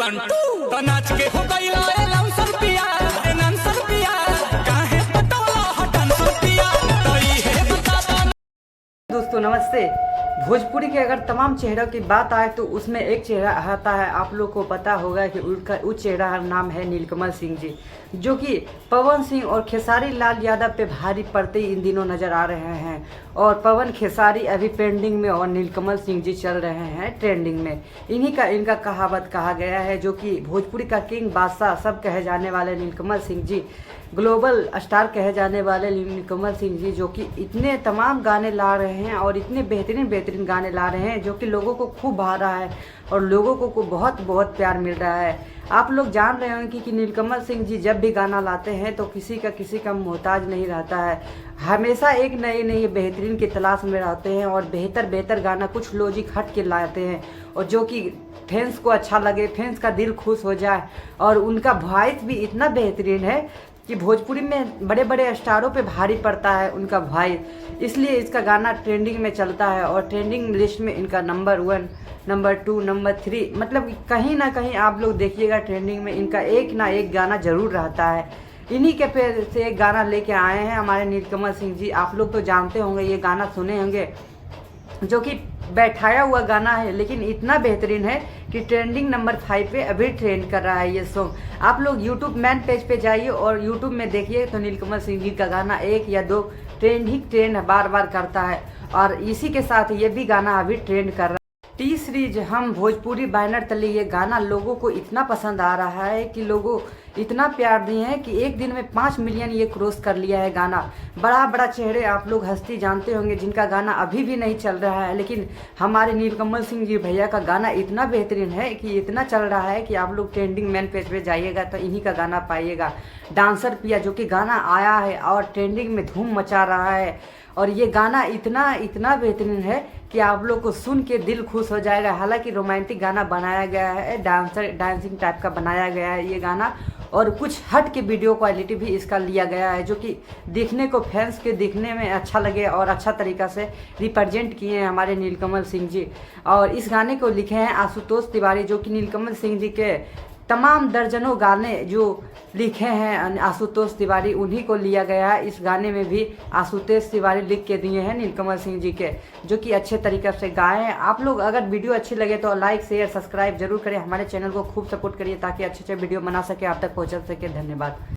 1 2 तो नाच के हो गइलो ए लाउंसर पिया ए नांसर पिया काहे पटोला हटन पिया तो ये बता दो। दोस्तों नमस्ते। भोजपुरी के अगर तमाम चेहरों की बात आए तो उसमें एक चेहरा आता है, आप लोग को पता होगा कि उनका उस चेहरा का नाम है नीलकमल सिंह जी, जो कि पवन सिंह और खेसारी लाल यादव पे भारी पड़ते ही इन दिनों नज़र आ रहे हैं। और पवन खेसारी अभी पेंडिंग में और नीलकमल सिंह जी चल रहे हैं ट्रेंडिंग में। इन्हीं का इनका कहावत कहा गया है, जो कि भोजपुरी का किंग बादशाह सब कहे जाने वाले नीलकमल सिंह जी, ग्लोबल स्टार कहे जाने वाले नीलकमल सिंह जी, जो कि इतने तमाम गाने ला रहे हैं और इतने बेहतरीन गाने ला रहे हैं जो कि लोगों को खूब भा रहा है और लोगों को बहुत प्यार मिल रहा है। आप लोग जान रहे होंगे कि नीलकमल सिंह जी जब भी गाना लाते हैं तो किसी का मोहताज नहीं रहता है, हमेशा एक नई बेहतरीन की तलाश में रहते हैं और बेहतर गाना कुछ लॉजिक हट के लाते हैं और जो कि फैंस को अच्छा लगे, फैंस का दिल खुश हो जाए। और उनका वॉइस भी इतना बेहतरीन है कि भोजपुरी में बड़े स्टारों पे भारी पड़ता है उनका वॉइस, इसलिए इसका गाना ट्रेंडिंग में चलता है और ट्रेंडिंग लिस्ट में इनका नंबर 1, नंबर 2, नंबर 3, मतलब कहीं ना कहीं आप लोग देखिएगा ट्रेंडिंग में इनका एक ना एक गाना जरूर रहता है। इन्हीं के पे से एक गाना लेके आए हैं हमारे नीलकमल सिंह जी। आप लोग तो जानते होंगे, ये गाना सुने होंगे, जो कि बैठाया हुआ गाना है लेकिन इतना बेहतरीन है कि ट्रेंडिंग नंबर 5 पे अभी ट्रेंड कर रहा है ये सॉन्ग। आप लोग यूट्यूब मैन पेज पे जाइए और यूट्यूब में देखिए तो नीलकमल सिंह जी का गाना 1 या 2 ट्रेंड बार करता है और इसी के साथ ये भी गाना अभी ट्रेंड कर रहा है। टी सीरीज हम भोजपुरी बैनर तले ये गाना लोगों को इतना पसंद आ रहा है कि लोगों इतना प्यार दिए हैं कि एक दिन में 5 मिलियन ये क्रॉस कर लिया है गाना। बड़ा चेहरे आप लोग हस्ती जानते होंगे जिनका गाना अभी भी नहीं चल रहा है, लेकिन हमारे नीलकमल सिंह जी भैया का गाना इतना बेहतरीन है कि इतना चल रहा है कि आप लोग ट्रेंडिंग मैन पेज पे जाइएगा तो इन्हीं का गाना पाइएगा। डांसर पिया जो कि गाना आया है और ट्रेंडिंग में धूम मचा रहा है और ये गाना इतना बेहतरीन है कि आप लोग को सुन के दिल खुश हो जाएगा। हालांकि रोमांटिक गाना बनाया गया है, डांसिंग टाइप का बनाया गया है ये गाना और कुछ हट के वीडियो क्वालिटी भी इसका लिया गया है, जो कि देखने को फैंस के देखने में अच्छा लगे और अच्छा तरीका से रिप्रेजेंट किए हैं हमारे नीलकमल सिंह जी। और इस गाने को लिखे हैं आशुतोष तिवारी, जो कि नीलकमल सिंह जी के तमाम दर्जनों गाने जो लिखे हैं आशुतोष तिवारी, उन्हीं को लिया गया है। इस गाने में भी आशुतोष तिवारी लिख के दिए हैं नीलकमल सिंह जी के, जो कि अच्छे तरीके से गाए हैं। आप लोग अगर वीडियो अच्छी लगे तो लाइक शेयर सब्सक्राइब जरूर करें, हमारे चैनल को खूब सपोर्ट करिए ताकि अच्छे वीडियो बना सके, आप तक पहुंचा सके। धन्यवाद।